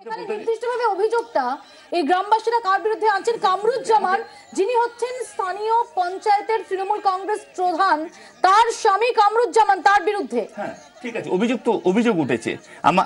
নির্দিষ্টভাবে অভিযোগটা এই গ্রামবাসীরা কার বিরুদ্ধে আনছেন? কামরুজ্জামান, যিনি হচ্ছেন স্থানীয় পঞ্চায়েতের তৃণমূল কংগ্রেস প্রধান, তার স্বামী কামরুজ্জামান, তার বিরুদ্ধে। হ্যাঁ ঠিক আছে, অভিযোগ উঠেছে।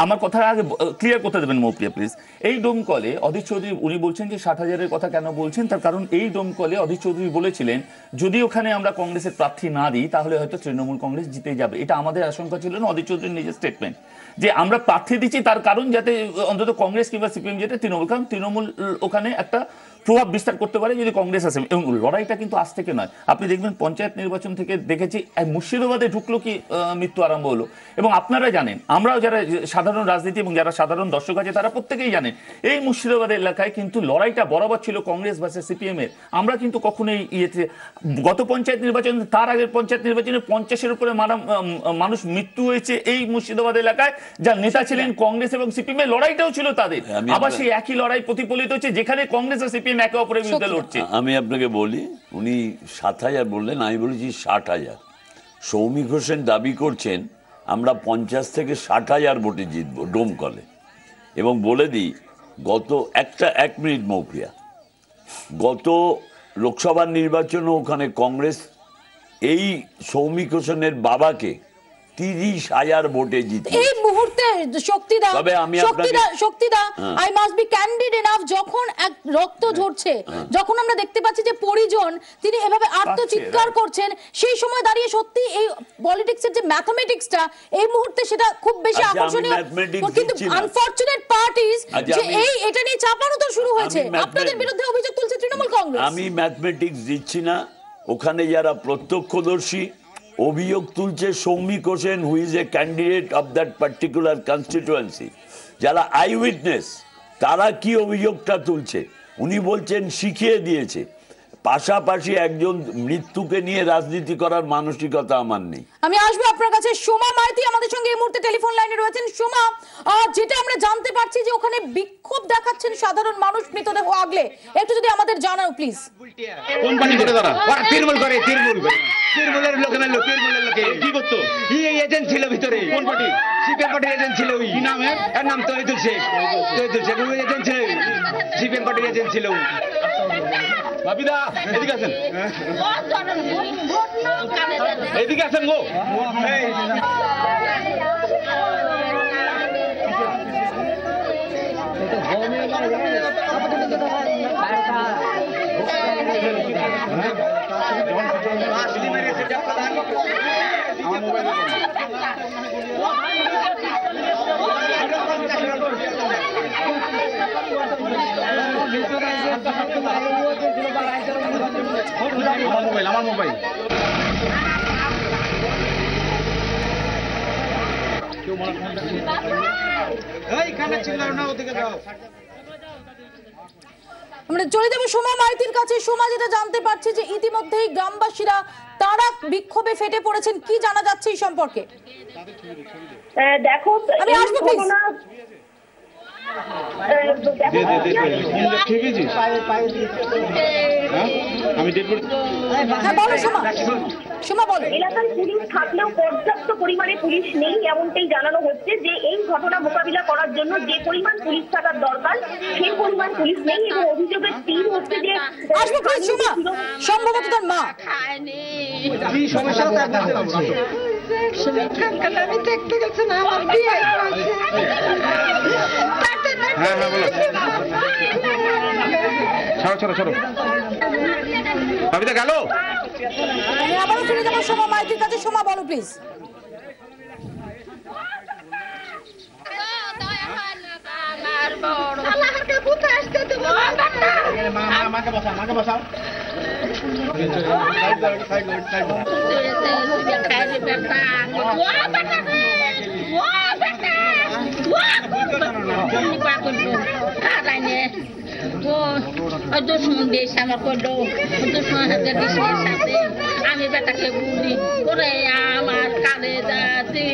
আমার কথা আগে ক্লিয়ার করতে দেবেন মৌপ্রিয়া প্লিজ। এই ডোমকলে অধীর চৌধুরী উনি বলছেন যে 60,000-এর কথা কেন বলছেন, তার কারণ এই ডোমকলে অধীর চৌধুরী বলেছিলেন যদি ওখানে আমরা কংগ্রেসের প্রার্থী না দিই তাহলে হয়তো তৃণমূল কংগ্রেস জিতে যাবে। এটা আমাদের আশঙ্কা ছিল না, অধীর চৌধুরীর নিজের স্টেটমেন্ট যে আমরা প্রার্থী দিচ্ছি তার কারণ যাতে অন্তত কংগ্রেস কিংবা সিপিএম যেতে তৃণমূল, কারণ তৃণমূল ওখানে একটা প্রভাব বিস্তার করতে পারে যদি কংগ্রেস আসে। এবং লড়াইটা কিন্তু আজ থেকে নয়, আপনি দেখবেন পঞ্চায়েত নির্বাচন থেকে দেখেছি মুর্শিদাবাদে ঢুকলো কি মৃত্যু আরম্ভ হলো। এবং আপনারা জানেন, আমরাও যারা সাধারণ রাজনীতি এবং যারা সাধারণ দর্শক আছে তারা প্রত্যেকেই জানেন এই মুর্শিদাবাদ এলাকায় কিন্তু লড়াইটা বরাবর ছিল কংগ্রেস ভার্সেস সিপিএম এর। আমরা কিন্তু কখনোই গত পঞ্চায়েত নির্বাচন, তার আগের পঞ্চায়েত নির্বাচনে 50-এর উপরে মানুষ মৃত্যু হয়েছে এই মুর্শিদাবাদ এলাকায়, যার নেতা ছিলেন কংগ্রেস এবং সিপিএম এর। লড়াইটাও ছিল তাদের, আবার সেই একই লড়াই প্রতিফলিত হচ্ছে যেখানে কংগ্রেস আর সিপিএম একে অপরের বিরুদ্ধে লড়ছে। আমি আপনাকে বলি, উনি 7,000 বললেন, আমি বলেছি 60,000। সৌমিক হোসেন দাবি করছেন আমরা 50 থেকে 60,000 ভোটে জিতবো ডোমকলে। এবং বলে দিই, গত এক মিনিট মৌপ্রিয়া, গত লোকসভার নির্বাচনে ওখানে কংগ্রেস এই সৌমিক হোসেনের বাবাকে 30,000 ভোটে জিতে। এই মুহূর্তে শক্তিদা, I must be candid enough, যখন এক রক্ত ঝরছে, যখন আমরা দেখতে পাচ্ছি যে পরিজন তিনি এভাবে আত্মচিৎকার করছেন, সেই সময় দাঁড়িয়ে সত্যি এই পলিটিক্সের যে ম্যাথমেটিক্সটা এই মুহূর্তে সেটা খুব বেশি আকর্ষণীয়। কিন্তু আনফরচুনেট পার্ট ইজ যে এটা নিয়ে চাপানো শুরু হয়েছে, আপনাদের বিরুদ্ধে অভিযোগ তুলছে তৃণমূল কংগ্রেস। আমি ম্যাথমেটিক্স দিচ্ছি না, ওখানে যারা প্রত্যক্ষদর্শী অভিযোগ তুলছে Soumik Hossain, who is a candidate of that particular constituency, যারা আই উইটনেস তারা কি অভিযোগটা তুলছে। উনি বলছেন শিখিয়ে দিয়েছে। পাশাপাশি একজন মৃত্যুকে নিয়ে রাজনীতি করার মানসিকতা আমার নেই। আমি আসবো আপনার কাছে। সোমা মাইতি আমাদের সঙ্গে এই মুহূর্তে টেলিফোন লাইনে রয়েছেন। সোমা, যেটা আমরা জানতে পারছি যে ওখানে বিক্ষোভ দেখাচ্ছেন সাধারণ মানুষ মৃতদেহ আগলে, একটু যদি আমাদের জানাও প্লিজ। কোন পার্টি করে তারা? ওরা তৃণমূল করে, তৃণমূলের লোকে কি করতো? এজেন্ট ছিল ভিতরে। কোন পার্টি? সিপিএম পার্টির এজেন্ট ছিল। কি নাম? এর নাম তহিদুল শেখ। এজেন্ট ছিল, সিপিএম পার্টির এজেন্ট ছিল। বাপিদা এদিকে আসেন, এদিকে আসেন গো। আমার মোবাইল আমরা চলে যাবো সোমা মাইতির কাছে। সোমা, যেটা জানতে পারছি যে ইতিমধ্যেই গ্রামবাসীরা তারা বিক্ষোভে ফেটে পড়েছেন, কি জানা যাচ্ছে এই সম্পর্কে? দেখো, আমি আসবো প্লিজ। এলাকায় পুলিশ থাকলেও পর্যাপ্ত পরিমাণে পুলিশ নেই, এমনটাই জানানো হচ্ছে যে এই ঘটনা মোকাবিলা করার জন্য যে পরিমাণ পুলিশ থাকার দরকার সেই পরিমাণ পুলিশ নেই। এবং অভিযোগের তীর হচ্ছে যে সম্ভবত তার মা কি সমস্যা আমি দেখতে গেছি না, আমার বিয়ে আছে। হ্যাঁ বলো, ছাড়ো বাপিদা গেল। আমি আবারও চলে যাবো সোমা মাইতির কাছে। সোমা, বলো প্লিজ। মাকে বসাও। আমি বেটাকে বলি, ওরে আমার কানে যাতে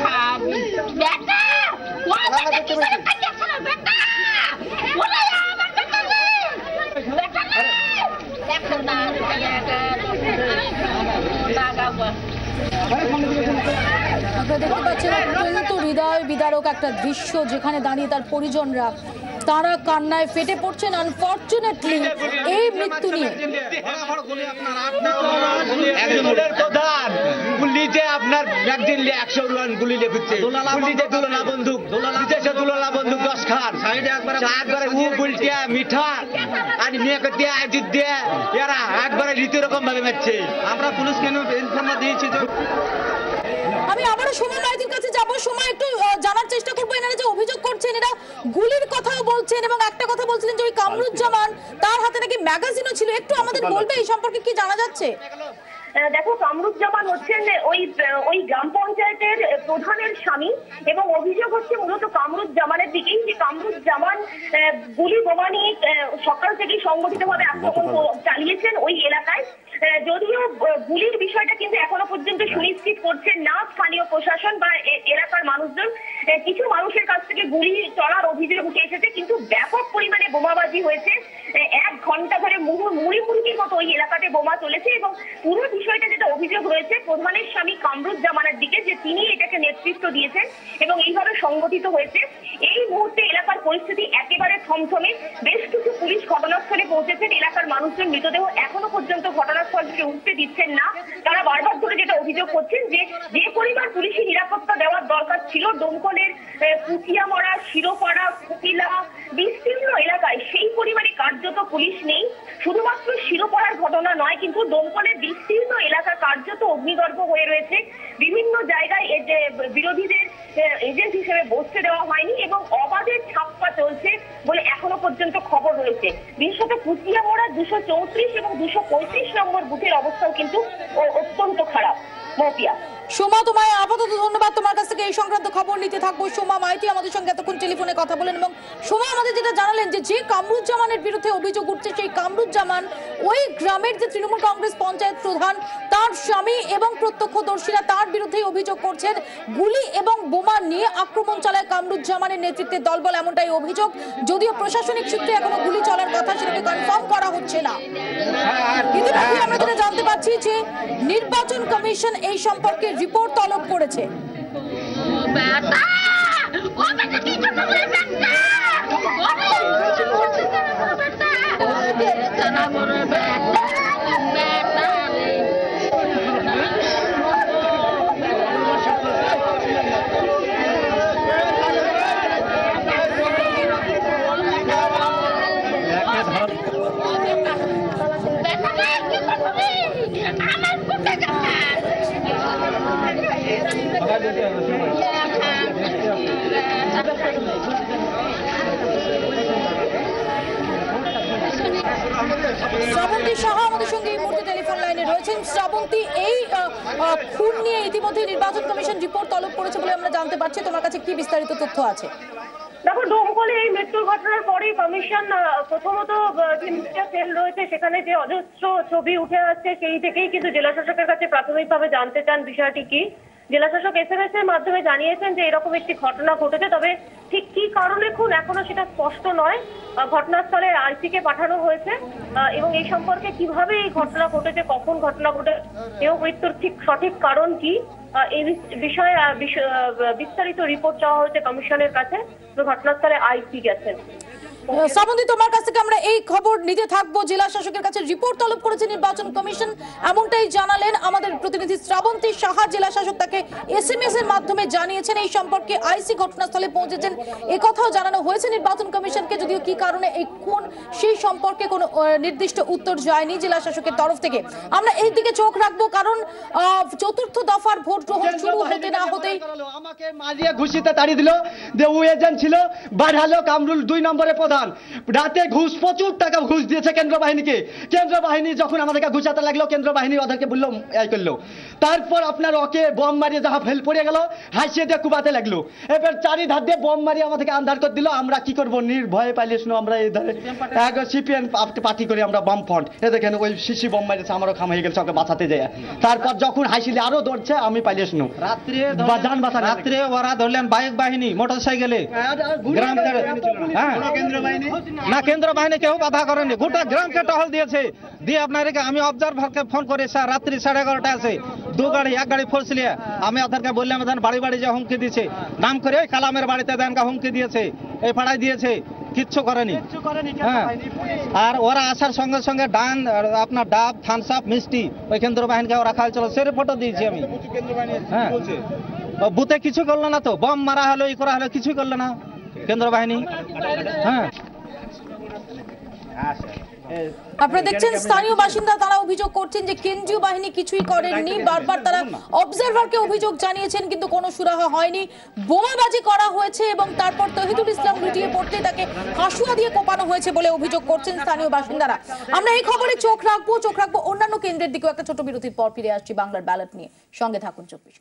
খাবি বেটা, আমরা দেখতে পাচ্ছি অত্যন্ত হৃদয় বিদারক একটা দৃশ্য, যেখানে দাঁড়িয়ে তার পরিজনরা তারা কান্নায় ফেটে পড়ছেন। আনফরচুনেটলি এই মৃত্যু নিয়ে প্রধান পুলিশে আপনার একদিন 100 গুলি লেখছে, পুলিশে তুলনা বন্দুক, বিদেশে তুলনা বন্দুক 10 খান, একবারে উল্টিয়া মিঠা আর মেয়েকে দিয়ে আজিত দিয়ে এরা একবারে রীতিরকম ভাবে মারছে। আমরা পুলিশ কেন ইনফরমেশন দিয়েছি। আমি আবারও সুমন রায়তির কাছে যাব। সময় একটু জানার চেষ্টা করবো, এনারা যে অভিযোগ করছেন এরা গুলির কথাও বলছেন এবং একটা কথা বলছিলেন যে ওই কামরুজ্জামান তার হাতে নাকি ম্যাগাজিনও ছিল। একটু আমাদের বলবে এই সম্পর্কে কি জানা যাচ্ছে? দেখো, কামরুজ্জামান হচ্ছেন ওই গ্রাম পঞ্চায়েতের প্রধানের স্বামী এবং অভিযোগ হচ্ছে মূলত কামরুজ্জামানের দিকেই, যে কামরুজ্জামান গুলি বোমা নিয়ে সকাল থেকে সংগঠিতভাবে আক্রমণ চালিয়েছেন ওই এলাকায়। যদিও গুলির বিষয়টা কিন্তু এখনো পর্যন্ত সুনিশ্চিত করছেন না স্থানীয় প্রশাসন বা এলাকার মানুষজন। কিছু মানুষের কাছ থেকে গুলি চলার অভিযোগ উঠে এসেছে, কিন্তু ব্যাপক পরিমাণে বোমাবাজি হয়েছে। 1 ঘন্টা ধরে মুড়ি মুড়ির মতো ওই এলাকাতে বোমা চলেছে এবং পুরো বিষয়টা যেটা অভিযোগ রয়েছে প্রধানের স্বামী কামরুজ্জামানের দিকে, যে তিনি এটাকে নেতৃত্ব দিয়েছেন এবং এইভাবে সংগঠিত হয়েছে। এই মুহূর্তে এলাকার পরিস্থিতি একেবারে থমথমে। বেশ কিছু পুলিশ ঘটনাস্থলে পৌঁছেছেন। এলাকার মানুষজন মৃতদেহ এখনো পর্যন্ত ঘটনাস্থল থেকে উঠতে দিচ্ছেন না। তারা বারবার ধরে যেটা অভিযোগ করছেন যে পরিমাণ পুলিশি নিরাপত্তা দেওয়ার দরকার ছিল দমকলের পুঠিয়ামরা, শিরোপাড়া, কুকিলা বিস্তীর্ণ এলাকায়, সেই পরিমাণে কার্যত পুলিশ নেই। শুধুমাত্র শিরোপাড়ার ঘটনা নয়, কিন্তু দমকলের বিস্তীর্ণ এলাকা কার্যত অগ্নিগর্ভ হয়ে রয়েছে। বিভিন্ন জায়গায় বিরোধীদের এজেন্ট হিসেবে বসতে দেওয়া হয়নি এবং অবাধের ছাপ্পা চলছে বলে এখনো পর্যন্ত খবর রয়েছে। বিশেষত কুচিয়ামোড়া 234 এবং 235 নম্বর বুথের অবস্থাও কিন্তু অত্যন্ত খারাপ। মৌপিয়া, সোমা, তোমায় আপাতত ধন্যবাদ। তোমার কাছ থেকে এই সংক্রান্ত খবর নিতে থাকবো। সোমা মাইতি আমাদের সঙ্গে এতক্ষণ টেলিফোনে কথা বলেন এবং সোমা আমাদের যেটা জানালেন যে কামরুজ্জামানের বিরুদ্ধে অভিযোগ উঠছে, সেই কামরুজ্জামান ওই গ্রামের যে তৃণমূল কংগ্রেস পঞ্চায়েত প্রধান, তার স্বামী এবং প্রত্যক্ষদর্শীরা তার বিরুদ্ধেই অভিযোগ করছেন গুলি এবং বোমা নিয়ে আক্রমণ চালায় কামরুজ্জামানের নেতৃত্বে দলবল, এমনটাই অভিযোগ। যদিও প্রশাসনিক সূত্রে এখনো গুলি চলার কথা সেটাকে কনফার্ম করা হচ্ছে না। ইতিমধ্যে আমরা যেটা জানতে পারছি যে নির্বাচন কমিশন এই সম্পর্কে রিপোর্ট তলব করেছে। শ্রাবন্তী সাহা আমাদের সঙ্গে এই মুহূর্তে টেলিফোন লাইনে রয়েছেন। শ্রাবন্তী, এই খুন নিয়ে ইতিমধ্যে নির্বাচন কমিশন রিপোর্ট তলব করেছে বলে আমরা জানতে পারছি, তোমার কাছে কি বিস্তারিত তথ্য আছে? দেখো, দমকলে এই মৃত্যুর ঘটনার পরেই কমিশন প্রথমত যে সেল রয়েছে সেখানে যে অজস্র ছবি উঠে আসছে, সেই থেকেই কিন্তু জেলা শাসকের কাছে প্রাথমিকভাবে জানতে চান বিষয়টি কি। জেলা শাসক SMS এর মাধ্যমে জানিয়েছেন যে এরকম একটি ঘটনা ঘটেছে, তবে ঠিক কি কারণে খুন এখনো সেটা স্পষ্ট নয়। ঘটনাস্থলে আইসি কে পাঠানো হয়েছে এবং এই সম্পর্কে কিভাবে এই ঘটনা ঘটেছে, কখন ঘটনা ঘটেছে এবং মৃত্যুর ঠিক সঠিক কারণ কি, এই বিষয়ে বিস্তারিত রিপোর্ট চাওয়া হয়েছে কমিশনের কাছে। ঘটনাস্থলে আইসি গেছেন। শ্রাবন্তী, তোমার কাছ থেকে আমরা এই খবর নিতে থাকবো। জেলা শাসকের কাছে রিপোর্ট তলব করেছে নির্বাচন কমিশন, এমনটাই জানালেন আমাদের প্রতিনিধি শ্রাবন্তী সাহা। জেলা শাসক তাকে SMS এর মাধ্যমে জানিয়েছেন এই সম্পর্কে আইসি ঘটনাস্থলে পৌঁছেছেন, একথাও জানানো হয়েছে নির্বাচন কমিশনকে। যদিও কি কারণে এই খুন সেই সম্পর্কে কোনো নির্দিষ্ট উত্তর যায়নি জেলা শাসকের তরফ থেকে। আমরা এই দিকে চোখ রাখবো, কারণ চতুর্থ দফার ভোট গ্রহণ শুরু হতে না হতেই আমাকে মারিয়ে ঘুষিতে তাড়িয়ে দিল, যে ও এজেন্ট ছিল, বাড়ালো কামরুল 2 নম্বরে প্রধান। রাতে ঘুষ, প্রচুর টাকা ঘুষ দিয়েছে কেন্দ্র বাহিনীকে। কেন্দ্র বাহিনী যখন আমাদেরকে ঘুষাতে লাগলো, কেন্দ্র বাহিনী ওদেরকে বললো এই করলো। তারপর আপনার ওকে বম মারিয়ে যাহা ফেল পড়ে গেল, হাসিয়ে দিয়ে কুবাতে লাগলো। এবার চারিধার দিয়ে বম মারিয়ে আমাদেরকে আন্ধার করে দিল। আমরা কি করবো, নির্ভয়ে পালিয়ে শুনো। আমরা এই ধারে CPM পার্টি করি আমরা, বাম ফ্রন্ট। এ দেখেন ওই শিশি বম মারিয়েছে, আমারও খাম হয়ে গেছে, ওকে বাঁচাতে যায়। তারপর যখন হাসিলে আরো দৌড়ছে, আমি পালিয়ে শুনো। রাত্রে ওরা ধরলেন বাইক বাহিনী মোটর সাইকেলে, গ্রাম থেকে। না কেন্দ্র বাহিনী কেউ বাধা করেনি, গোটা গ্রামকে টহল দিয়েছে। দিয়ে আপনাদেরকে আমি অবজারভারকে ফোন করে স্যার রাত্রি 11:30 আছে 2 গাড়ি 1 গাড়ি ফোর্স নিয়ে আমি ওদেরকে বললাম দেন বাড়ি বাড়ি যে হুমকি দিয়েছে, নাম করে ওই কালামের বাড়িতে দেন হুমকি দিয়েছে, এই পাড়ায় দিয়েছে, কিচ্ছু করেনি। হ্যাঁ, আর ওরা আসার সঙ্গে সঙ্গে ডান আপনার ডাব থামস আপ মিষ্টি ওই কেন্দ্র বাহিনীকে ওরা খাওয়া চলো, সে ফটো দিয়েছি আমি। হ্যাঁ, বুথে কিছু করলো না তো, বম মারা হলো ই করা হলো, কিছুই করলো না কেন্দ্র বাহিনী। হ্যাঁ, আপনারা দেখছেন স্থানীয় বাসিন্দা তারা অভিযোগ করছেন যে কেন্দ্রীয় বাহিনী কিছুই করেননি। বারবার তারা অবজারভারকে অভিযোগ জানিয়েছেন কিন্তু কোনো সুরাহা হয়নি। বোমাবাজি করা হয়েছে এবং তারপর তহিদুল ইসলাম লুটিয়ে পড়তে তাকে হাসুয়া দিয়ে কোপানো হয়েছে বলে অভিযোগ করছেন স্থানীয় বাসিন্দারা। আমরা এই খবরে চোখ রাখবো অন্যান্য কেন্দ্রের দিকেও। একটা ছোট বিরতির পর ফিরে আসছি বাংলার ব্যালট নিয়ে, সঙ্গে থাকুন 24।